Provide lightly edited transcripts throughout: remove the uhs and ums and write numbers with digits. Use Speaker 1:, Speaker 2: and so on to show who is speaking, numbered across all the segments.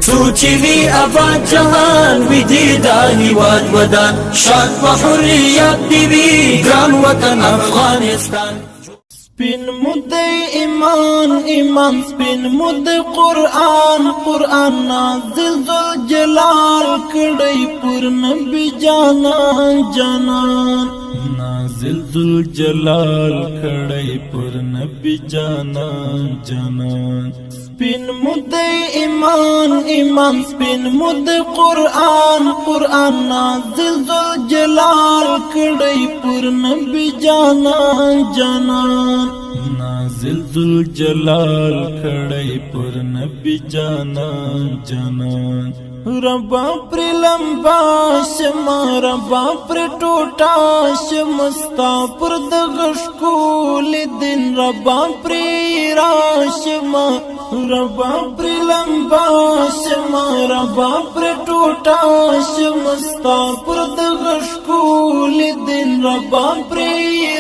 Speaker 1: سوچی آباد جهان ویدی داهی واد ودان شاد و حریت دیوی گران وطن افغانستان سپین مدی ایمان ایمان سپین مدی قرآن قرآن نازل ذل جلال کڑی پر نبی جانان جانان نازل ذل جلال کڑی پر نبی جانان جانان سپین مدی ایمان ایمان سپین مدی قرآن قرآن نازل ذل جلال کڑی پر نبی جانان جانان نازل ذل جلال کڑی پر نبی جانان جانان ربا پر لمبا شما ربا پر ٹوٹا شمستا پر دغشکول دن ربا پر راشما ربا پر لمبا شما ربا پر ٹوٹا شمستا پر دغشکول دن ربا پر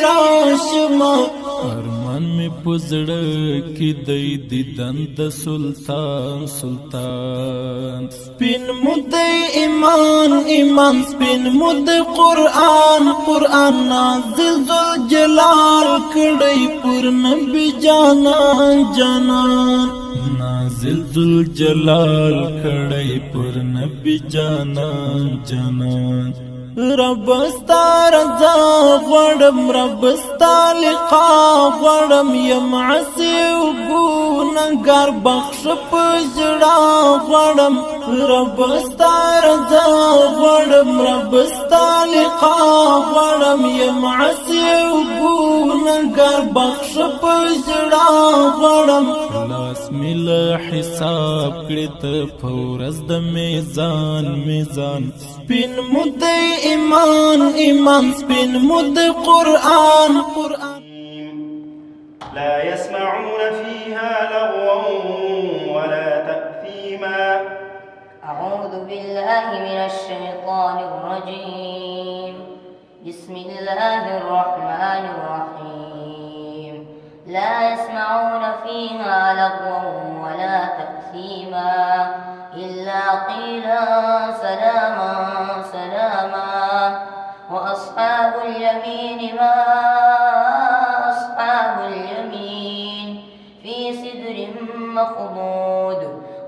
Speaker 1: راشما ارمان میں پزڑ کی دی دیدن د سلطان سلطان سپین مدی ایمان ایمان سپین مدی قرآن قرآن نازل ذل جلال کڑی پر نبی جانان جانان نازل ذل جلال کڑی پر نبی جانان جانان رب ستا رضا غړم رب ستا لقا غړم یم عسی ګناهګار بخش پجړه غړم رب ستا رضا غړم رب ستا لقا غړم یم عسی ګناهګار بخش پجړه غړم لاس مل حساب کړه ته فورز د میزان میزان سپین مدی ایمان ایمان سپین مدی قرآن قرآن
Speaker 2: لا يسمعون فيها لغوا ولا تأثيما
Speaker 3: أعوذ بالله من الشيطان الرجيم بسم الله الرحمن الرحيم لا يسمعون فيها لغوا ولا تأثيما إلا قيلا سلاما سلاما وأصحاب اليمين ما أصحاب اليمين في سدر مخضود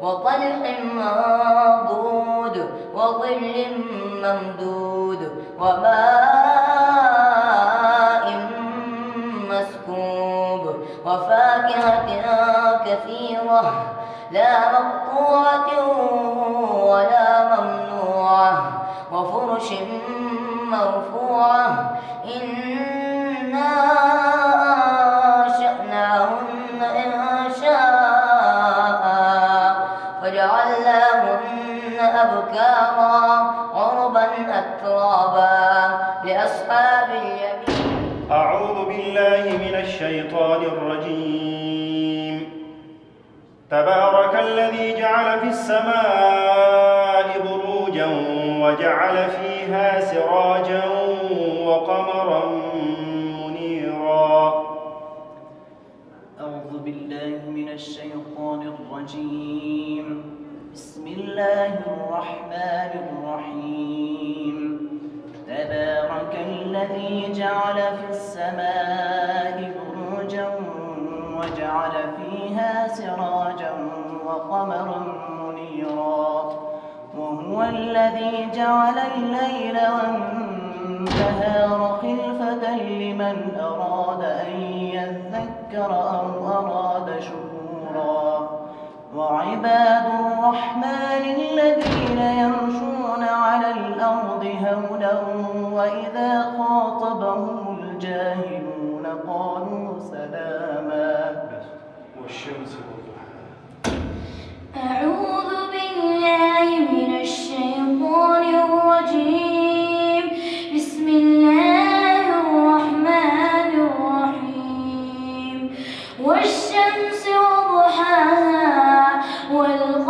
Speaker 3: وطلح منضود وظل ممدود وماء مسكوب وفاكهة كثيرة لا مقطوعة ولا ممنوعة وفرش مرفوعة إنا أنشأناهن إنشاء فجعلناهن أبكارا عربا أترابا لأصحاب اليمين
Speaker 2: أعوذ بالله من الشيطان الرجيم تبارك الذي جعل في السماء بروجا وجعل فيها سراجا وقمرا منيرا
Speaker 4: أعوذ بالله من الشيطان الرجيم بسم الله الرحمن الرحيم تبارك الذي جعل في السماء بروجا وجعل فيها سراجا وقمرا منيرا وهو الذي جعل الليل والنهار خلفة لمن أراد أن يذكر أو أراد شكورا وعباد الرحمن الذين يمشون على الأرض هونا وإذا خاطبهم الجاهلون قالوا سلاما
Speaker 2: والشمس وضحاها
Speaker 3: أعوذ بالله من الشيطان الرجيم بسم الله الرحمن الرحيم والشمس وضحاها والقمر